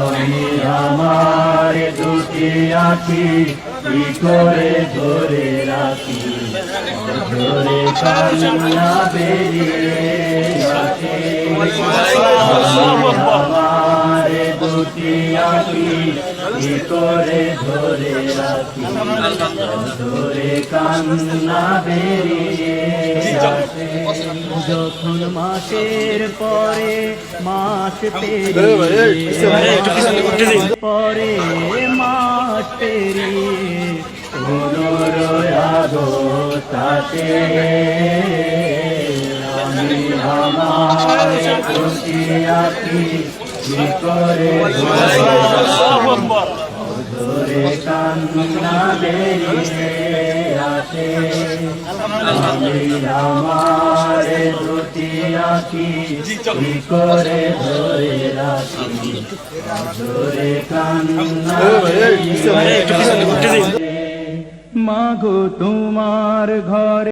আমি আমার দুটি আঁখি কি করে ধরে রাখি, ধরে কান্না বেরিয়ে আসে। আমার দুটি আঁখি কি করে ধরে রাখি, ধরে কান্না বেরিয়ে আসে। যখন মাসের পরে মাস পেরিয়ে পরে মাস পেরিয়ে 15 আগস্ট আসে, আমি আমার দুটি আঁখি কি করে ধরে কান্না বেরিয়ে আসে। আমি আমার দুটি আঁখি কি করে ধরে রাখি, ধরে কান্না বেরিয়ে আসে। মাগো তোমার ঘরে